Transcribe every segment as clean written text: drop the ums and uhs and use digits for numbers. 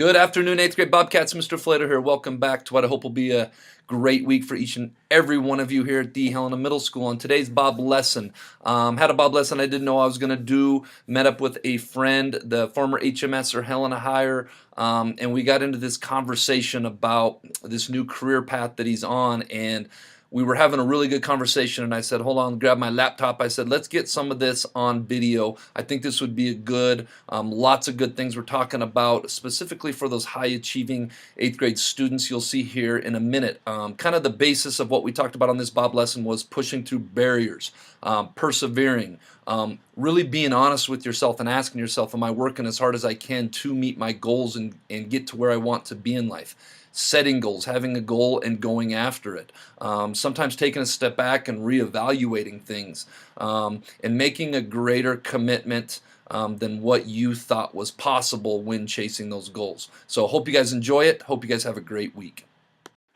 Good afternoon, 8th grade Bobcats. Mr. Flater here. Welcome back to what I hope will be a great week for each and every one of you here at the Helena Middle School. On today's Bob lesson, had a Bob lesson I didn't know I was going to do. Met up with a friend, the former HMS or Helena Hire, and we got into this conversation about this new career path that he's on. And we were having a really good conversation, and I said, hold on, grab my laptop. I said, let's get some of this on video. I think this would be a good, lots of good things we're talking about, specifically for those high-achieving 8th grade students you'll see here in a minute. Kind of the basis of what we talked about on this Bob lesson was pushing through barriers, persevering, really being honest with yourself and asking yourself, am I working as hard as I can to meet my goals and get to where I want to be in life? Setting goals, having a goal and going after it. Sometimes taking a step back and reevaluating things, and making a greater commitment than what you thought was possible when chasing those goals. So hope you guys enjoy it. Hope you guys have a great week.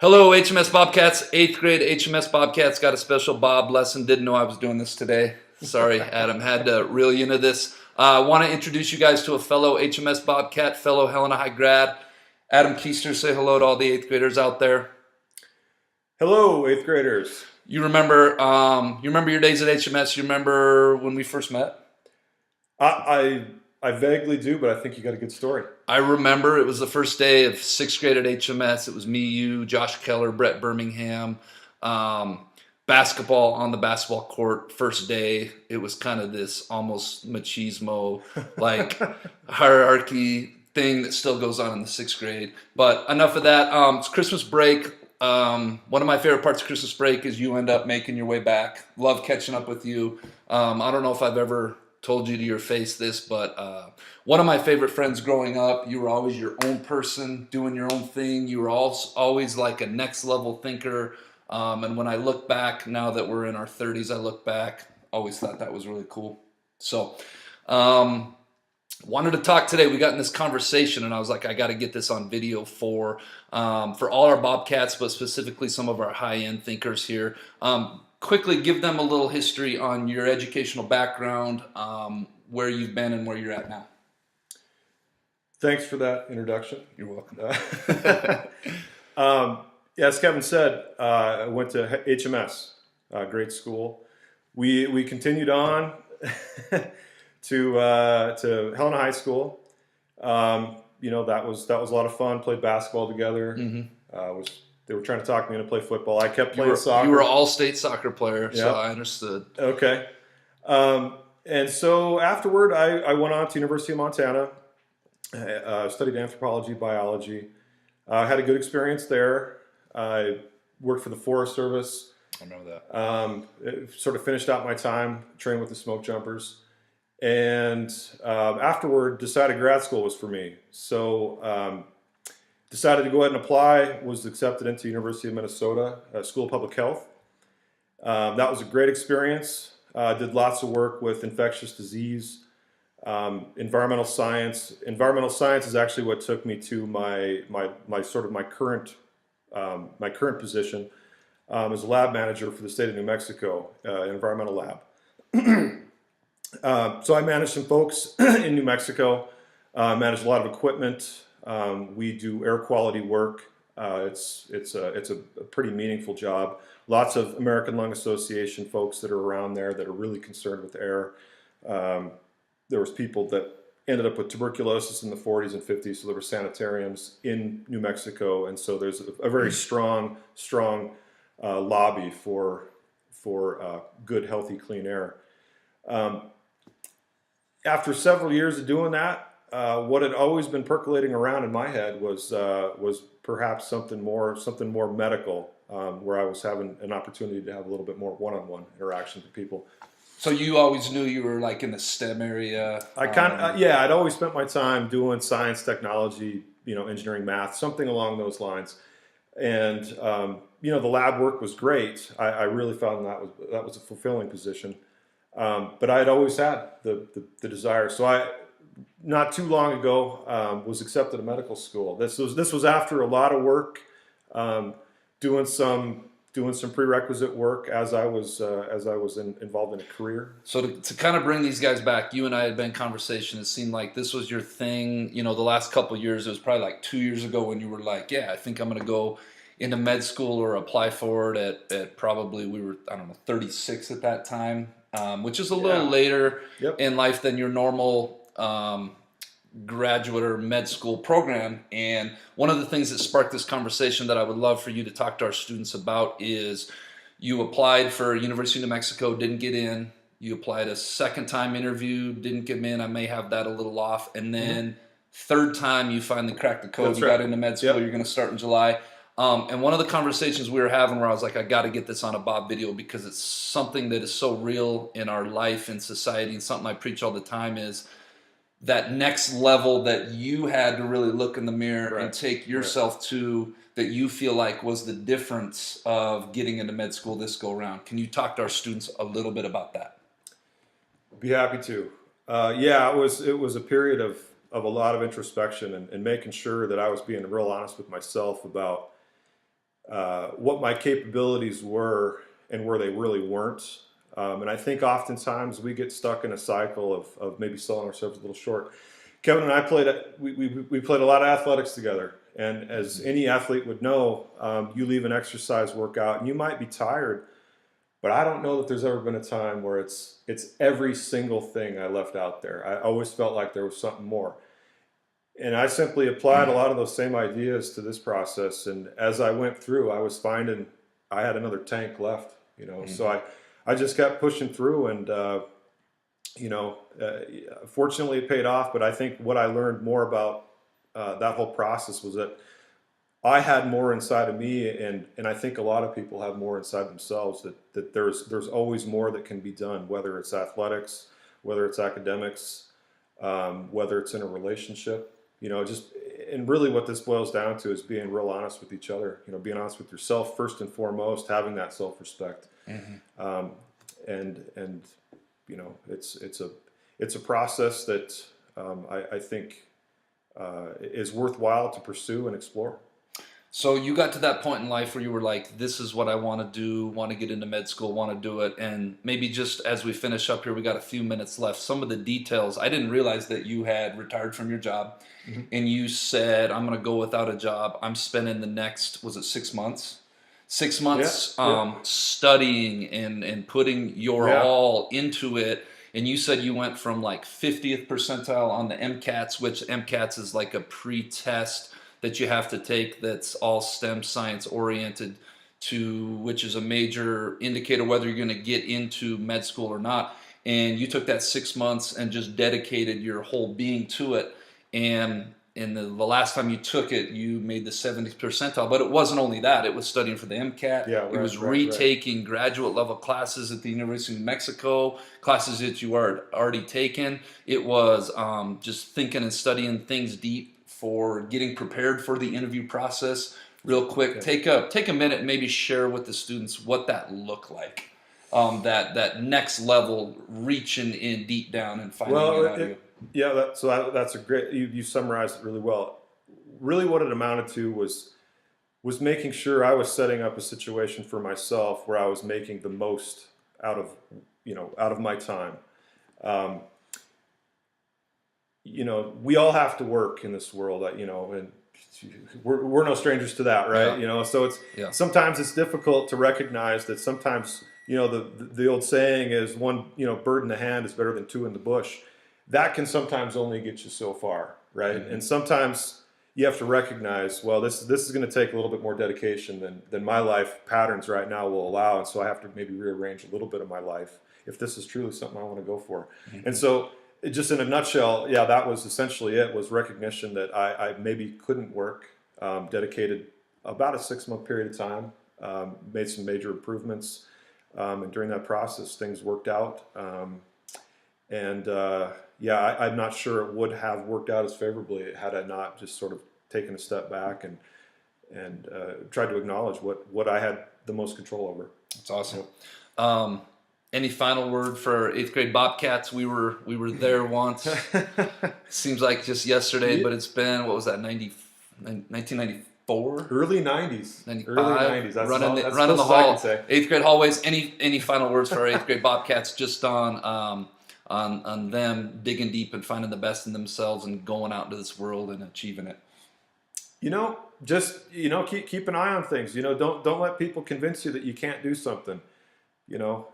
Hello, HMS Bobcats. 8th grade HMS Bobcats got a special Bob lesson. Didn't know I was doing this today. Sorry, Adam. Had to reel you into this. I want to introduce you guys to a fellow HMS Bobcat, fellow Helena High grad. Adam Keister, say hello to all the 8th graders out there. Hello, 8th graders. You remember your days at HMS? You remember when we first met? I vaguely do, but I think you got a good story. I remember it was the first day of 6th grade at HMS. It was me, you, Josh Keller, Brett Birmingham. Basketball on the basketball court, first day. It was kind of this almost machismo, like hierarchy thing that still goes on in the 6th grade. But enough of that. It's Christmas break. One of my favorite parts of Christmas break is you end up making your way back. Love catching up with you. I don't know if I've ever told you to your face this, but one of my favorite friends growing up, you were always your own person, doing your own thing. You were always like a next level thinker. And when I look back, now that we're in our 30s, I look back, always thought that was really cool. So, wanted to talk today. We got in this conversation, and I was like, I got to get this on video for all our Bobcats, but specifically some of our high-end thinkers here. Quickly give them a little history on your educational background, where you've been and where you're at now. Thanks for that introduction. You're welcome. As Kevin said, I went to HMS, great school. We continued on to Helena High School. That was a lot of fun. Played basketball together. Mm-hmm. They were trying to talk me into play football. I kept playing soccer. You were an all-state soccer player, so I understood. Okay. And so afterward, I went on to University of Montana. Studied anthropology, biology. Had a good experience there. I worked for the Forest Service. I remember that. Sort of finished out my time training with the smoke jumpers. And afterward, decided grad school was for me. So decided to go ahead and apply, was accepted into University of Minnesota, School of Public Health. That was a great experience. Did lots of work with infectious disease, environmental science. Environmental science is actually what took me to my current position as a lab manager for the state of New Mexico, environmental lab. So I managed some folks in New Mexico, managed a lot of equipment. We do air quality work. It's a pretty meaningful job. Lots of American Lung Association folks that are around there that are really concerned with air. There was people that ended up with tuberculosis in the 40s and 50s, so there were sanitariums in New Mexico, and so there's a very strong lobby for good, healthy, clean air. After several years of doing that, what had always been percolating around in my head was perhaps something more medical, where I was having an opportunity to have a little bit more one-on-one interaction with people. So you always knew you were like in the STEM area? I'd always spent my time doing science, technology, engineering, math, something along those lines. And the lab work was great. I really found that was a fulfilling position. But I had always had the desire. So not too long ago, was accepted to medical school. This was after a lot of work, doing some doing some prerequisite work as I was involved in a career. So to kind of bring these guys back, you and I had been in conversation. It seemed like this was your thing. You know, the last couple of years, it was probably like 2 years ago when you were like, yeah, I think I'm going to go into med school or apply for it at probably, we were, I don't know, 36 at that time, which is a little later Yep. in life than your normal graduate or med school program. And one of the things that sparked this conversation that I would love for you to talk to our students about is you applied for University of New Mexico, didn't get in. You applied a second time interview, didn't get in. I may have that a little off. And then third time you finally cracked the code. That's you right. got into med school. Yep. You're going to start in July. And one of the conversations we were having where I was like, I got to get this on a Bob video because it's something that is so real in our life and society, and something I preach all the time is that next level that you had to really look in the mirror and take yourself to, that you feel like was the difference of getting into med school this go around. Can you talk to our students a little bit about that? Be happy to. Yeah, it was a period of a lot of introspection and making sure that I was being real honest with myself about what my capabilities were and where they really weren't. And I think oftentimes we get stuck in a cycle of maybe selling ourselves a little short. Kevin and I we played a lot of athletics together. And as any athlete would know, you leave an exercise workout and you might be tired, but I don't know that there's ever been a time where it's every single thing I left out there. I always felt like there was something more. And I simply applied a lot of those same ideas to this process. And as I went through, I was finding I had another tank left, so I just kept pushing through, and fortunately it paid off. But I think what I learned more about that whole process was that I had more inside of me, and I think a lot of people have more inside themselves. That there's always more that can be done, whether it's athletics, whether it's academics, whether it's in a relationship. And really what this boils down to is being real honest with each other. Being honest with yourself first and foremost, having that self-respect. And it's a process that I think is worthwhile to pursue and explore. So you got to that point in life where you were like, this is what I want to do, want to get into med school, want to do it. And maybe just as we finish up here, we got a few minutes left. Some of the details, I didn't realize that you had retired from your job. And you said, I'm going to go without a job. I'm spending the next, was it 6 months? 6 months studying and putting your all into it. And you said you went from like 50th percentile on the MCATs, which MCATs is like a pre-test that you have to take that's all STEM science oriented, to which is a major indicator whether you're going to get into med school or not. And you took that 6 months and just dedicated your whole being to it. And in the last time you took it, you made the 70th percentile. But it wasn't only that. It was studying for the MCAT. It was retaking graduate level classes at the University of New Mexico, classes that you are already taken. It was just thinking and studying things deep for getting prepared for the interview process. Real quick, take a minute and maybe share with the students what that looked like. That next level, reaching in deep down and finding it out of you. Yeah, that's a great. You summarized it really well. Really, what it amounted to was making sure I was setting up a situation for myself where I was making the most out of my time. We all have to work in this world, and we're no strangers to that, right? So it's sometimes it's difficult to recognize that sometimes, the old saying is one, bird in the hand is better than two in the bush. That can sometimes only get you so far, right? And sometimes you have to recognize, well, this is going to take a little bit more dedication than my life patterns right now will allow, and so I have to maybe rearrange a little bit of my life if this is truly something I want to go for. And so, just in a nutshell, that was essentially it, was recognition that I maybe couldn't work, dedicated about a 6-month period of time, made some major improvements, and during that process, things worked out. I'm not sure it would have worked out as favorably had I not just sort of taken a step back and tried to acknowledge what I had the most control over. That's awesome. Any final word for 8th grade Bobcats? We were there once. Seems like just yesterday, but it's been, what was that, 1990? 94? Early 90s. 95, Early 90s. That's running all, the, that's running the close as I hall. can say. Eighth grade hallways. Any final words for our eighth grade Bobcats? Just on them digging deep and finding the best in themselves and going out into this world and achieving it. Just keep an eye on things. Don't let people convince you that you can't do something.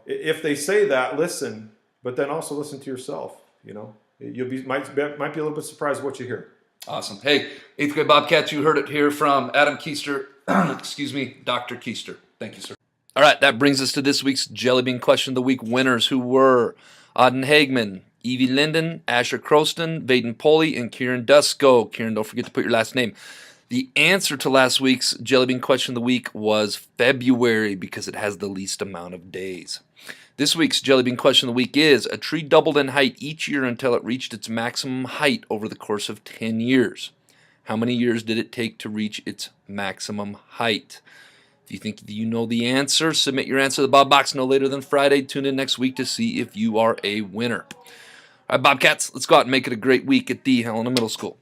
If they say that, listen, but then also listen to yourself. You'll might be a little bit surprised what you hear. Awesome. Hey, eighth grade Bobcats, you heard it here from Adam Keister. Excuse me, Dr. Keister. Thank you, sir. All right, that brings us to this week's Jellybean Question of the Week winners, who were Auden Hagman, Evie Linden, Asher Croston, Vaden Poley, and Kieran Dusko. Kieran, don't forget to put your last name. The answer to last week's Jellybean Question of the Week was February, because it has the least amount of days. This week's Jellybean Question of the Week is: a tree doubled in height each year until it reached its maximum height over the course of 10 years. How many years did it take to reach its maximum height? If you think you know the answer, submit your answer to the Bob Box no later than Friday. Tune in next week to see if you are a winner. All right, Bobcats, let's go out and make it a great week at the Helena Middle School.